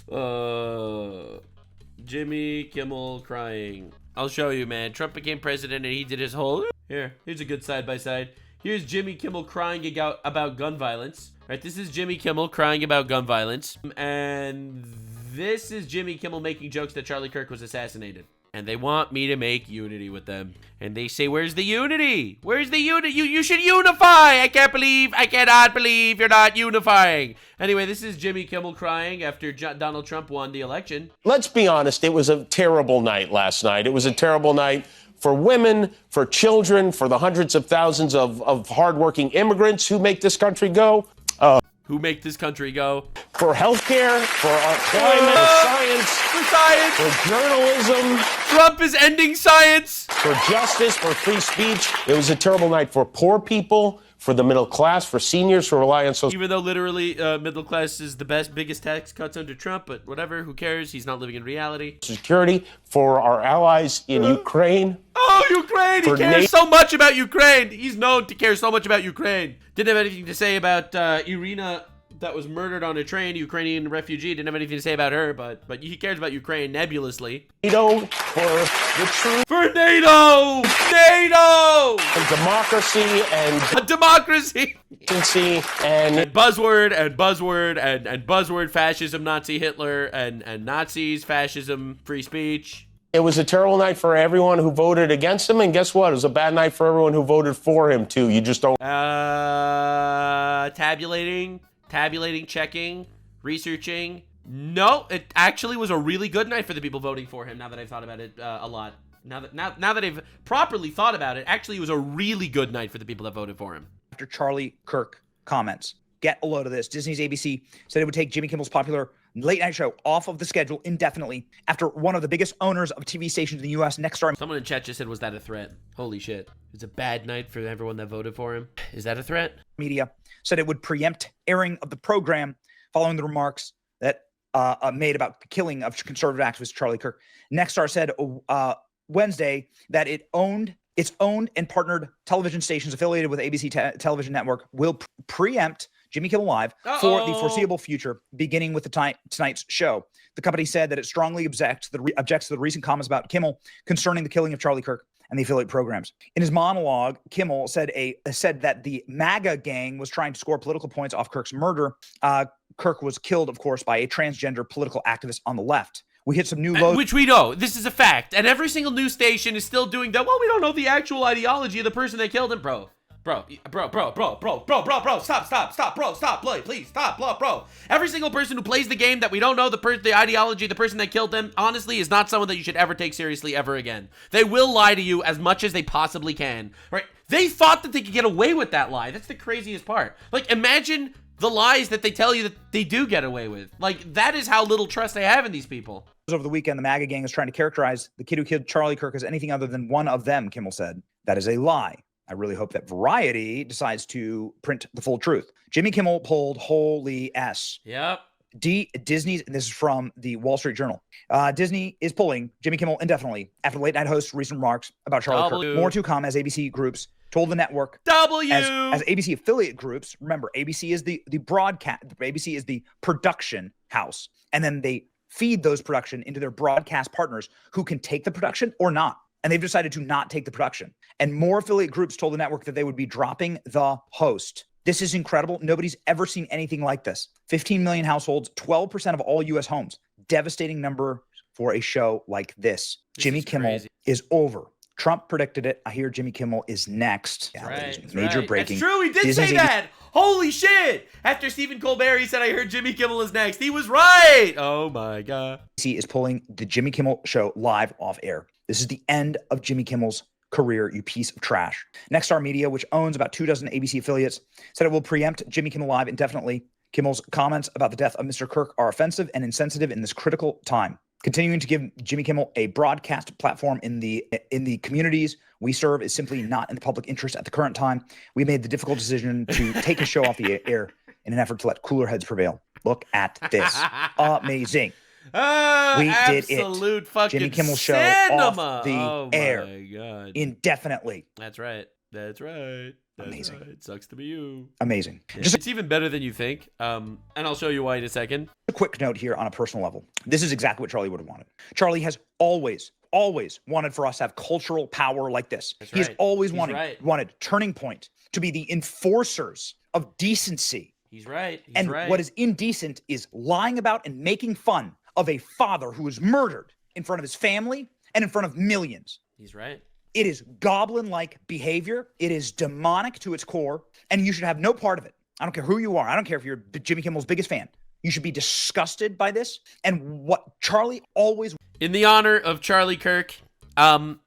about. Jimmy Kimmel crying. I'll show you, man. Trump became president and he did his whole... Here's a good side-by-side. Here's Jimmy Kimmel crying about gun violence. Right, this is Jimmy Kimmel crying about gun violence. And this is Jimmy Kimmel making jokes that Charlie Kirk was assassinated. And they want me to make unity with them. And they say, where's the unity? Where's the unity? You should unify. I cannot believe you're not unifying. Anyway, this is Jimmy Kimmel crying after Donald Trump won the election. Let's be honest. It was a terrible night last night. It was a terrible night for women, for children, for the hundreds of thousands of hardworking immigrants who make this country go. Who make this country go. For healthcare, for our climate, for science, for journalism. Trump is ending science. For justice, for free speech. It was a terrible night for poor people, for the middle class, for seniors who rely on social... Even though literally middle class is the biggest tax cuts under Trump, but whatever, who cares? He's not living in reality. Security, for our allies in Ukraine. Oh, Ukraine! He cares so much about Ukraine. He's known to care so much about Ukraine. Didn't have anything to say about Irina that was murdered on a train, Ukrainian refugee. Didn't have anything to say about her, but he cares about Ukraine nebulously. NATO for the truth. For NATO! NATO! And democracy and... democracy! And buzzword and buzzword and buzzword, fascism, Nazi Hitler, and Nazis, fascism, free speech. It was a terrible night for everyone who voted against him, and guess what? It was a bad night for everyone who voted for him, too. You just don't... Tabulating, checking, researching. No, it actually was a really good night for the people voting for him, now that I've thought about it a lot. Now that I've properly thought about it, actually it was a really good night for the people that voted for him. After Charlie Kirk comments, get a load of this. Disney's ABC said it would take Jimmy Kimmel's popular late night show off of the schedule indefinitely after one of the biggest owners of TV stations in the U.S., Nuxanor. Someone in chat just said, was that a threat? Holy shit. It's a bad night for everyone that voted for him. Is that a threat? Media said it would preempt airing of the program following the remarks that made about the killing of conservative activist Charlie Kirk. Nuxanor said Wednesday that its owned and partnered television stations affiliated with ABC television network will preempt Jimmy Kimmel Live for the foreseeable future, beginning with tonight's show. The company said that it strongly objects to the recent comments about Kimmel concerning the killing of Charlie Kirk and the affiliate programs. In his monologue, Kimmel said that the MAGA gang was trying to score political points off Kirk's murder. Kirk was killed, of course, by a transgender political activist on the left. We hit some new lows. Which we know. This is a fact. And every single news station is still doing that. Well, we don't know the actual ideology of the person that killed him, bro. Bro, stop, please, stop, bro. Every single person who plays the game that we don't know the ideology, the person that killed them, honestly, is not someone that you should ever take seriously ever again. They will lie to you as much as they possibly can, right? They thought that they could get away with that lie. That's the craziest part. Like, imagine the lies that they tell you that they do get away with. Like, that is how little trust they have in these people. Over the weekend, the MAGA gang is trying to characterize the kid who killed Charlie Kirk as anything other than one of them, Kimmel said. That is a lie. I really hope that Variety decides to print the full truth. Jimmy Kimmel pulled holy S. Yep. Disney's, and this is from the Wall Street Journal. Disney is pulling Jimmy Kimmel indefinitely after late night host's recent remarks about Charlie Kirk. More to come as ABC groups told the network. As ABC affiliate groups, remember, ABC is the broadcast, ABC is the production house. And then they feed those production into their broadcast partners who can take the production or not. And they've decided to not take the production. And more affiliate groups told the network that they would be dropping the host. This is incredible. Nobody's ever seen anything like this. 15 million households, 12% of all U.S. homes. Devastating number for a show like this. Jimmy Kimmel is over. Trump predicted it. I hear Jimmy Kimmel is next. Yeah, right, major breaking. That's true. He did say that. Holy shit. After Stephen Colbert, he said, I heard Jimmy Kimmel is next. He was right. Oh, my God. ABC is pulling the Jimmy Kimmel show live off air. This is the end of Jimmy Kimmel's career, you piece of trash. Nexstar Media, which owns about 24 ABC affiliates, said it will preempt Jimmy Kimmel Live indefinitely. Kimmel's comments about the death of Mr. Kirk are offensive and insensitive in this critical time. Continuing to give Jimmy Kimmel a broadcast platform in the communities we serve is simply not in the public interest at the current time. We made the difficult decision to take his show off the air in an effort to let cooler heads prevail. Look at this. Amazing. We did it. Fucking Jimmy Kimmel show off the air indefinitely. That's right. Amazing. Right. It sucks to be you. Amazing. Yeah. It's even better than you think. And I'll show you why in a second. A quick note here on a personal level. This is exactly what Charlie would have wanted. Charlie has always wanted for us to have cultural power like this. He has always wanted Turning Point to be the enforcers of decency. He's right. What is indecent is lying about and making fun of a father who was murdered in front of his family and in front of millions. He's right. It is goblin-like behavior. It is demonic to its core, and you should have no part of it. I don't care who you are. I don't care if you're Jimmy Kimmel's biggest fan. You should be disgusted by this. And what Charlie always... In the honor of Charlie Kirk, we're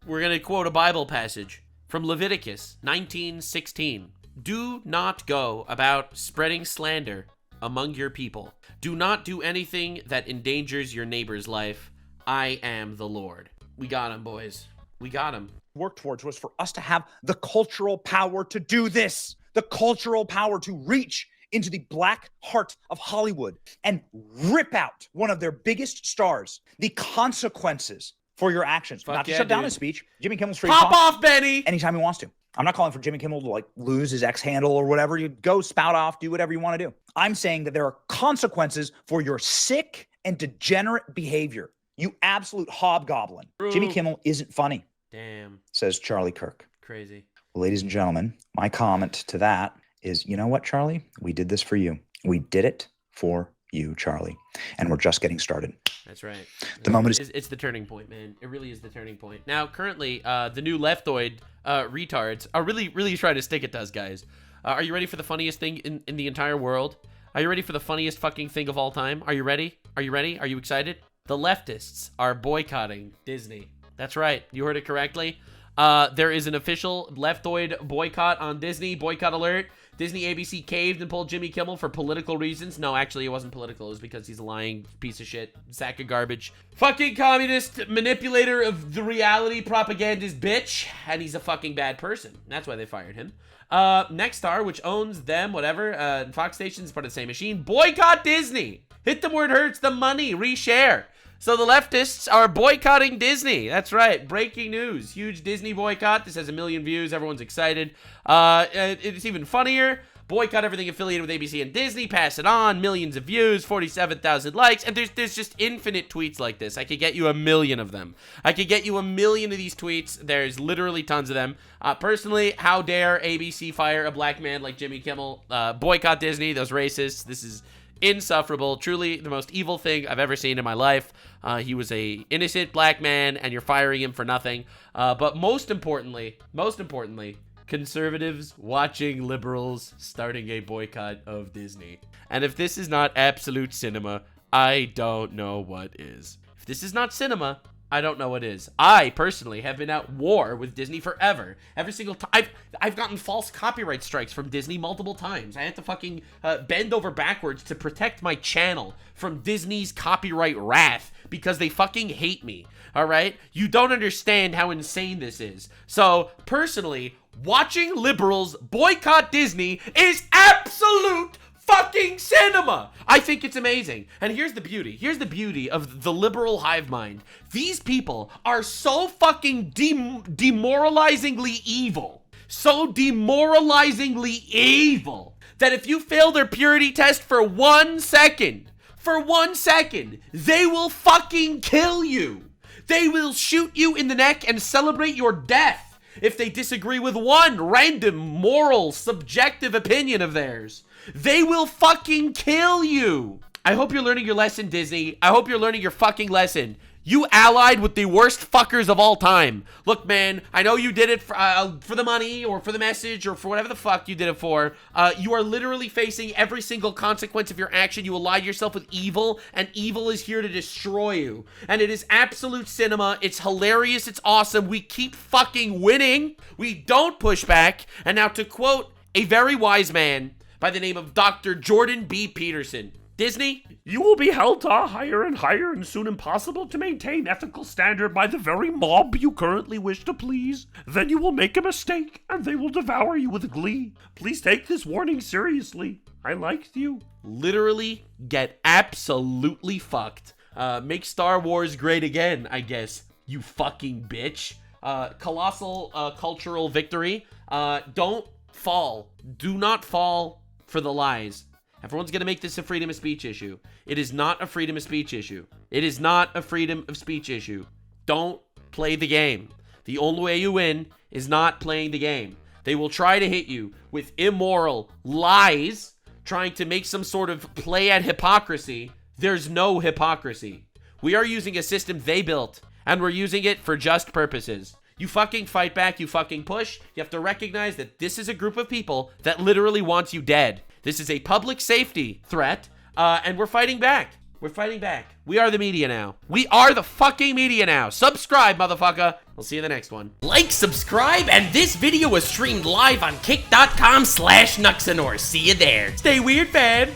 going to quote a Bible passage from Leviticus 19:16. Do not go about spreading slander among your people. Do not do anything that endangers your neighbor's life. I am the Lord. We got him, boys. We got him. Work towards was for us to have the cultural power to do this. The cultural power to reach into the black heart of Hollywood and rip out one of their biggest stars. The consequences for your actions. Not to shut down his speech. Jimmy Kimmel's free to pop off, Benny. Anytime he wants to. I'm not calling for Jimmy Kimmel to like lose his X handle or whatever. You go spout off, do whatever you want to do. I'm saying that there are consequences for your sick and degenerate behavior. You absolute hobgoblin. True. Jimmy Kimmel isn't funny. Damn. Says Charlie Kirk. Crazy. Well, ladies and gentlemen, my comment to that is, you know what, Charlie? We did this for you. We did it for you, Charlie. And we're just getting started. That's right. The moment is... It's the turning point, man. It really is the turning point. Now, currently, the new leftoid retards are really trying to stick it to us, guys. Are you ready for the funniest thing in the entire world? Are you ready for the funniest fucking thing of all time? Are you ready? Are you ready? Are you excited? The leftists are boycotting Disney. That's right. You heard it correctly. There is an official leftoid boycott on Disney. Boycott alert. Disney ABC caved and pulled Jimmy Kimmel for political reasons. No, actually, it wasn't political. It was because he's a lying piece of shit, sack of garbage, fucking communist manipulator of the reality propagandist bitch, and he's a fucking bad person. That's why they fired him. Nexstar, which owns them, whatever, Fox Stations, part of the same machine, boycott Disney. Hit them where it hurts, the money, reshare. So the leftists are boycotting Disney. That's right. Breaking news. Huge Disney boycott. This has 1 million views. Everyone's excited. It's even funnier. Boycott everything affiliated with ABC and Disney. Pass it on. Millions of views. 47,000 likes. And there's just infinite tweets like this. I could get you 1 million of them. I could get you 1 million of these tweets. There's literally tons of them. Personally, how dare ABC fire a black man like Jimmy Kimmel? Boycott Disney. Those racists. This is insufferable. Truly the most evil thing I've ever seen in my life. He was a innocent black man and you're firing him for nothing. But most importantly, conservatives watching liberals starting a boycott of Disney. And if this is not absolute cinema, I don't know what is. If this is not cinema, I don't know what is. I personally have been at war with Disney forever. Every single time. I've gotten false copyright strikes from Disney multiple times. I had to fucking bend over backwards to protect my channel from Disney's copyright wrath because they fucking hate me. All right? You don't understand how insane this is. So, personally, watching liberals boycott Disney is absolute fucking cinema. I think it's amazing. And here's the beauty. Here's the beauty of the liberal hive mind. These people are so fucking demoralizingly evil. So demoralizingly evil that if you fail their purity test for 1 second, they will fucking kill you. They will shoot you in the neck and celebrate your death if they disagree with one random moral subjective opinion of theirs. They will fucking kill you. I hope you're learning your lesson, Disney. I hope you're learning your fucking lesson. You allied with the worst fuckers of all time. Look, man, I know you did it for the money or for the message or for whatever the fuck you did it for. You are literally facing every single consequence of your action. You allied yourself with evil, and evil is here to destroy you. And it is absolute cinema. It's hilarious. It's awesome. We keep fucking winning. We don't push back. And now to quote a very wise man by the name of Dr. Jordan B. Peterson, Disney, you will be held to a higher and higher and soon impossible to maintain ethical standard by the very mob you currently wish to please. Then you will make a mistake and they will devour you with glee. Please take this warning seriously. I liked you. Literally get absolutely fucked. Make Star Wars great again, I guess, you fucking bitch. Colossal cultural victory. Don't fall. Do not fall for the lies. Everyone's going to make this a freedom of speech issue. It is not a freedom of speech issue. It is not a freedom of speech issue. Don't play the game. The only way you win is not playing the game. They will try to hit you with immoral lies, trying to make some sort of play at hypocrisy. There's no hypocrisy. We are using a system they built, and we're using it for just purposes. You fucking fight back, you fucking push. You have to recognize that this is a group of people that literally wants you dead. This is a public safety threat, and we're fighting back. We're fighting back. We are the media now. We are the fucking media now. Subscribe, motherfucker. I'll see you in the next one. Like, subscribe, and this video was streamed live on kick.com/Nuxanor. See you there. Stay weird, fam.